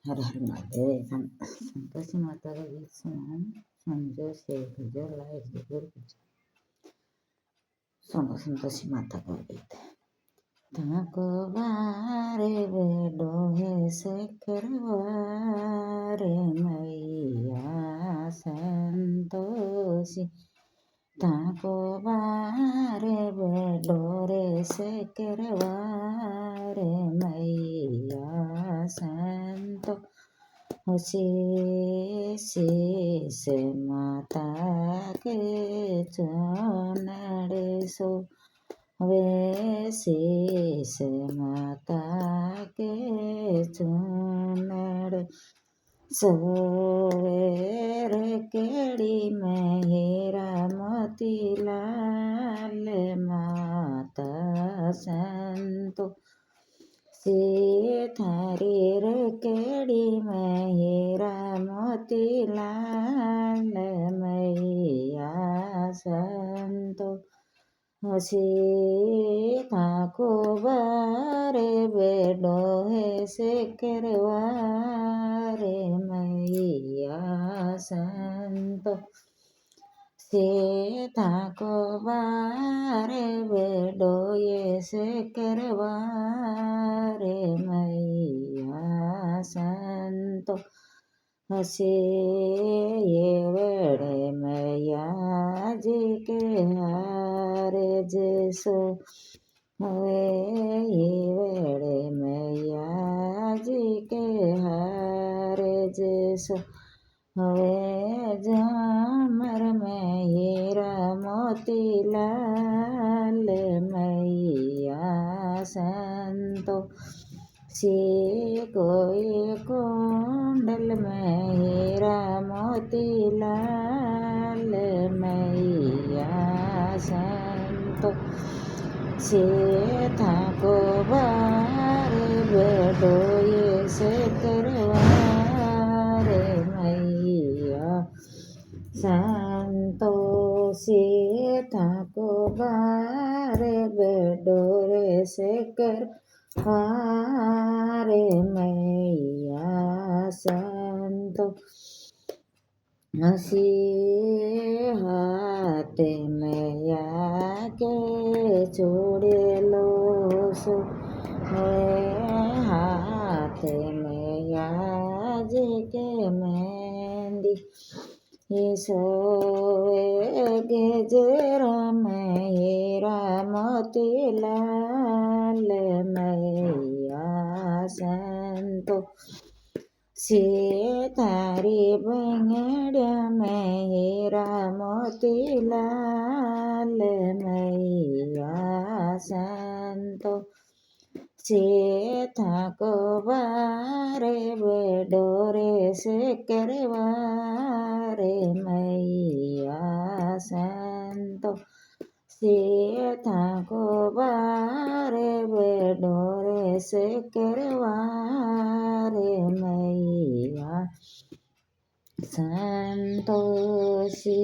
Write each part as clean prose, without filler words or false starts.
हर हर महादेव। संतोषी माता का गीत सुनाऊं। समझो से भजो लाए जरूर सुनो संतोषी माता का गीत। ताको बारे बेडो है से करवारे मैया संतोषी। ताको बारे बेडो रे से करवारे मैया संतोषी। से माता के चरणड़े सो शीश माता के चूनड़ सोवेर केड़ी में हीरा मोती लाल माता संतो। सी थारी रे केड़ी में हीरा मोती लाल मैया संतो। हसी ताको बारे बेडो है से करवारे मैया संतो। से ताको बारे बेडो ये से करवारे मैया संतो। हसे ये वेड़े मैया जी के हारे जैसो वे ये वेड़े मैया जी के हारे जैसो वे झामर में हीरा मोती लाल मैया संतो। सी कोई कुंडल में हीरा मोती लाल मैया संतो। से थाको बारे बेडो ये से करवारे मैया संतो। से थाको बारे बेडो रे से करवारे मैया संतो। हसी हाथ मैया के छोड़े लो सो हाथ मैया जी के मेहंदी सोए गेजरा में हीरा मोती लाल मैया संतो। से तारी बंगड़िया में हीरा मोती लाल मैया संतो। से थाको बारे बेडो रे से करवारे मैया संतो। से थाको बारे बेडो रे से करवारे मैया संतोषी।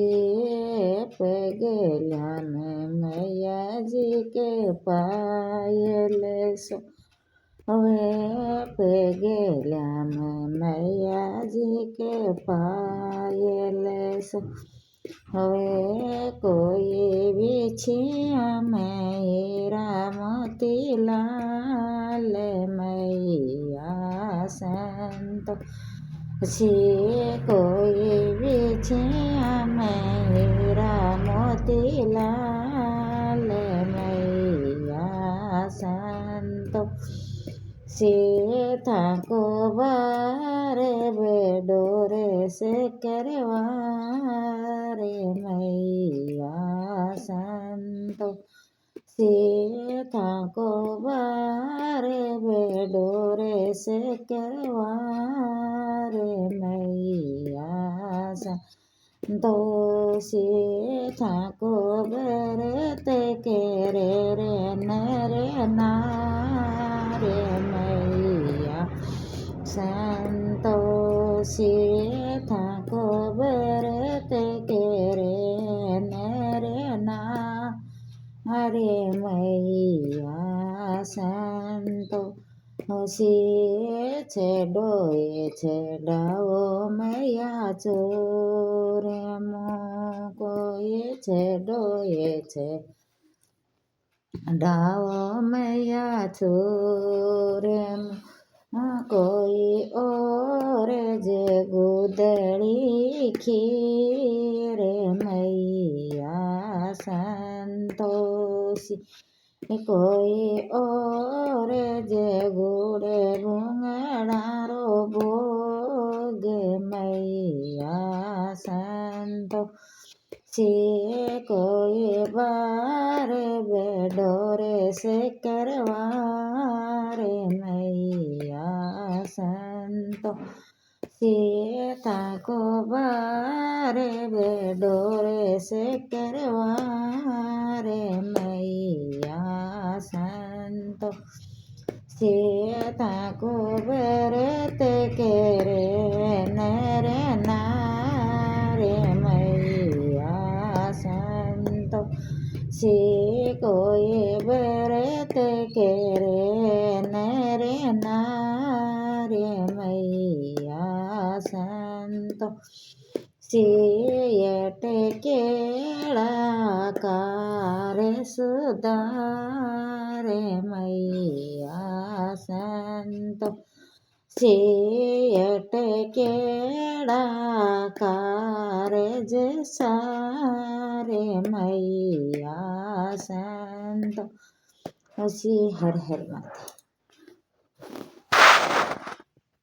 पगला में मैया जी के पायल सो वे पगला में मैया जी के पायल सो वे कोई बिछिया में हीरा मोती लाल मैया संतो। से कोई बिछिया में हीरा मोती लाल मैया संतो। से थाको बारे बेडो रे से करवारे मैया संतो। से थाको बारे बेडो रे से करवारे मैया संतो। से थाको बरते केरे रे नरे नारे मैया संतो। से थाको बरते केरे नरे ना हरे मैया संतो। હસીએ છે ડોએ છે ડાવો મૈયા ચોરે મોકોએ છે ડોએ છે ડાવો મૈયા ચોરે કોઈ ઓરે જે ગુદળી ખીરે મૈયા સંતોષી કોઈ ઓરે જે ગુડે ગુંગળારો ભોગે મૈયા સંતોષી કોઈ બારે બેડોરે સે કરવારે મૈયા સંતોષી તાકો બારે બેડોરે સે કરવારે મૈયા સંતોષી તાકો બેરતે કેરે નરે નારે મૈયા સંતોષી કોઈ બેરતે કેરે નરે નારે મૈયા સંતોષી એટે કેળા કારે સુધારે મૈયા સંતોષી એટે કેળા કારે જ સારે મૈયા સંતોષી. હર હર માતા.